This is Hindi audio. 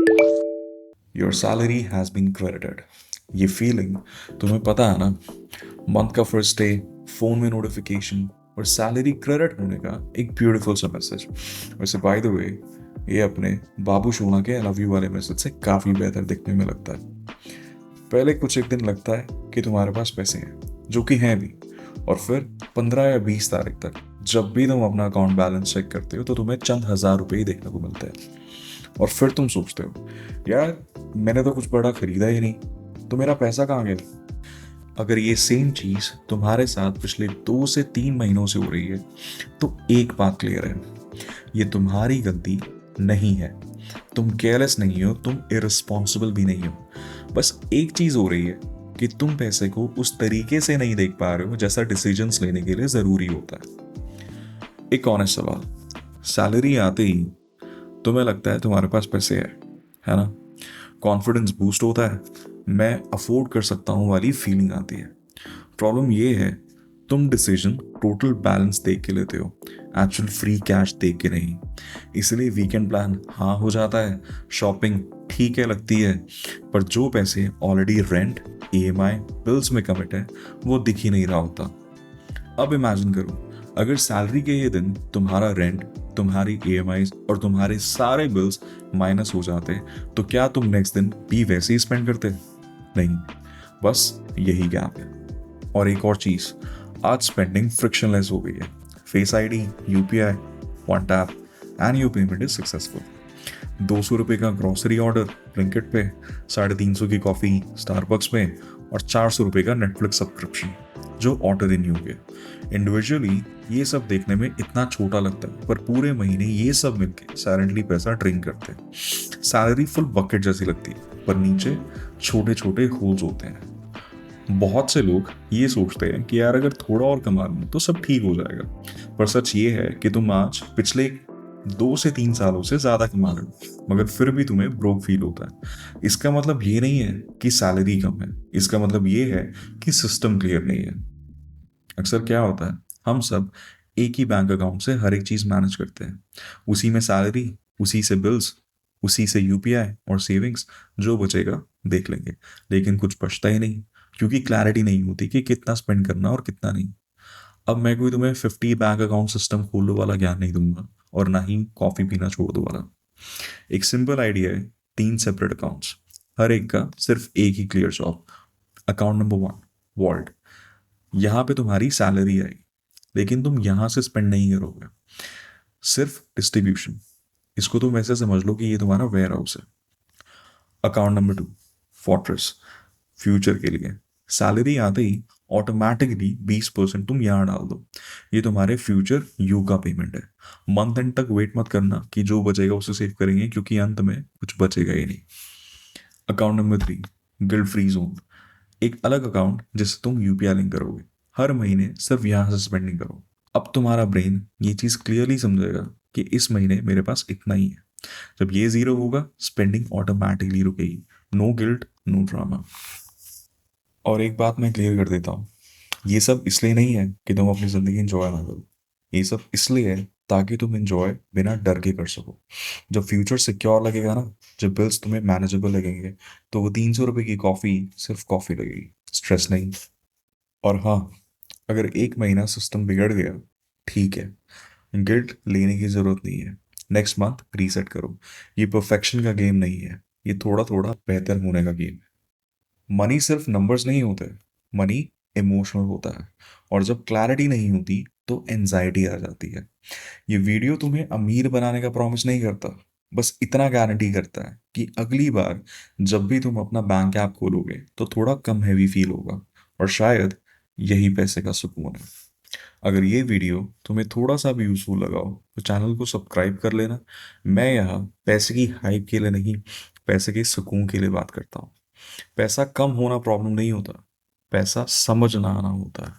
Your salary has been credited. ये फीलिंग तुम्हें पता है ना। मंथ का फर्स्ट डे, फोन में नोटिफिकेशन और सैलरी क्रेडिट होने का एक ब्यूटीफुल सा मैसेज। वैसे बाय द वे, ये अपने बाबू सोना के आई लव यू वाले मैसेज से काफ़ी बेहतर दिखने में लगता है। पहले कुछ एक दिन लगता है कि तुम्हारे पास पैसे हैं, जो कि हैं भी। और फिर 15 या 20 तारीख तक जब भी तुम अपना अकाउंट बैलेंस चेक करते हो तो तुम्हें चंद हजार रुपए ही देखने को मिलते हैं। और फिर तुम सोचते हो, यार मैंने तो कुछ बड़ा खरीदा ही नहीं, तो मेरा पैसा कहाँ गया। अगर ये सेम चीज तुम्हारे साथ पिछले 2 से 3 महीनों से हो रही है तो एक बात क्लियर है, ये तुम्हारी गलती नहीं है। तुम केयरलेस नहीं हो, तुम इररिस्पॉन्सिबल भी नहीं हो। बस एक चीज हो रही है कि तुम पैसे को उस तरीके से नहीं देख पा रहे हो जैसा डिसीजंस लेने के लिए जरूरी होता है। एक ऑनेस्ट सवाल, सैलरी आते ही तुम्हें लगता है तुम्हारे पास पैसे है ना? कॉन्फिडेंस बूस्ट होता है, मैं अफोर्ड कर सकता हूँ वाली फीलिंग आती है। प्रॉब्लम ये है, तुम डिसीजन टोटल बैलेंस देख के लेते हो, एक्चुअल फ्री कैश देख के नहीं। इसलिए वीकेंड प्लान हाँ हो जाता है, शॉपिंग ठीक है लगती है, पर जो पैसे ऑलरेडी रेंट, ईएमआई, बिल्स में कमिट है वो दिख ही नहीं रहा होता। अब इमेजिन करो, अगर सैलरी के ये दिन तुम्हारा रेंट, तुम्हारी ईएमआई और तुम्हारे सारे बिल्स माइनस हो जाते, तो क्या तुम नेक्स्ट दिन भी वैसे ही स्पेंड करते? नहीं, बस यही गैप है। और एक और चीज, आज स्पेंडिंग फ्रिक्शनलेस हो गई है। Face ID, UPI, one tap and your payment is successful. 200 रुपये का ग्रॉसरी ऑर्डर ब्लिंकिट पे, 350 की कॉफी स्टारबक्स में और 400 रुपये का नेटफ्लिक्स सब्सक्रिप्शन जो ऑटो रिन्यू हो गया। इंडिविजुअली ये सब देखने में इतना छोटा लगता है, पर पूरे महीने ये सब मिलके साइलेंटली पैसा ड्रेन करते हैं। सैलरी फुल बकेट जैसी लगती है, पर नीचे छोटे छोटे होल्स होते हैं। बहुत से लोग ये सोचते हैं कि यार अगर थोड़ा और कमा लूं तो सब ठीक हो जाएगा, पर सच ये है कि तुम आज पिछले 2 से 3 सालों से ज्यादा कमा रहे हो मगर फिर भी तुम्हें ब्रोक फील होता है। इसका मतलब ये नहीं है कि सैलरी कम है, इसका मतलब ये है कि सिस्टम क्लियर नहीं है। अक्सर क्या होता है, हम सब एक ही बैंक अकाउंट से हर एक चीज मैनेज करते हैं, उसी में सैलरी, उसी से बिल्स, उसी से यूपीआई और सेविंग्स, जो बचेगा देख लेंगे। लेकिन कुछ बचता ही नहीं, क्योंकि क्लैरिटी नहीं होती कि कितना स्पेंड करना और कितना नहीं। अब मैं कोई तुम्हें 50 बैंक अकाउंट सिस्टम खोलो वाला ज्ञान नहीं दूंगा, और ना ही कॉफी पीना छोड़ दो वाला। एक सिंपल आइडिया है, 3 सेपरेट अकाउंट्स, हर एक का सिर्फ एक ही clear job. Account number 1, vault. यहाँ पे तुम्हारी सैलरी आएगी, लेकिन तुम यहाँ से स्पेंड नहीं करोगे, सिर्फ डिस्ट्रीब्यूशन। इसको तुम ऐसे समझ लो कि ये तुम्हारा वेयर हाउस है। अकाउंट नंबर 2, फोर्ट्रेस, फ्यूचर के लिए। सैलरी आते ही ऑटोमेटिकली 20% तुम यहाँ डाल दो, ये तुम्हारे फ्यूचर यू का पेमेंट है। मंथ एंड तक वेट मत करना कि जो बचेगा उसे सेव करेंगे, क्योंकि अंत में कुछ बचेगा ही नहीं। Account number 3, guilt free zone. एक अलग अकाउंट जिससे तुम यूपीआई लिंक करोगे, हर महीने सिर्फ यहाँ से स्पेंडिंग करो। अब तुम्हारा ब्रेन ये चीज क्लियरली समझेगा कि इस महीने मेरे पास इतना ही है। जब ये जीरो होगा, स्पेंडिंग ऑटोमेटिकली रुकेगी। No guilt, no drama. और एक बात मैं क्लियर कर देता हूँ, ये सब इसलिए नहीं है कि तुम अपनी जिंदगी एंजॉय ना करो, ये सब इसलिए है ताकि तुम एंजॉय बिना डर के कर सको। जब फ्यूचर सिक्योर लगेगा ना, जब बिल्स तुम्हें मैनेजेबल लगेंगे, तो वो 300 रुपये की कॉफी सिर्फ कॉफी लगेगी, स्ट्रेस नहीं। और हाँ, अगर एक महीना सिस्टम बिगड़ गया, ठीक है, गिल्ट लेने की जरूरत नहीं है। नेक्स्ट मंथ रीसेट करो। ये परफेक्शन का गेम नहीं है, ये थोड़ा थोड़ा बेहतर होने का गेम है। मनी सिर्फ नंबर्स नहीं होते, मनी इमोशनल होता है। और जब क्लैरिटी नहीं होती तो एनजाइटी आ जाती है। ये वीडियो तुम्हें अमीर बनाने का प्रॉमिस नहीं करता, बस इतना गारंटी करता है कि अगली बार जब भी तुम अपना बैंक ऐप खोलोगे तो थोड़ा कम हैवी फील होगा। और शायद यही पैसे का सुकून है। अगर ये वीडियो तुम्हें थोड़ा सा भी यूजफुल लगा हो तो चैनल को सब्सक्राइब कर लेना। मैं यहाँ पैसे की हाइप के लिए नहीं, पैसे के सुकून के लिए बात करता हूँ। पैसा कम होना प्रॉब्लम नहीं होता, पैसा समझ ना आना होता है।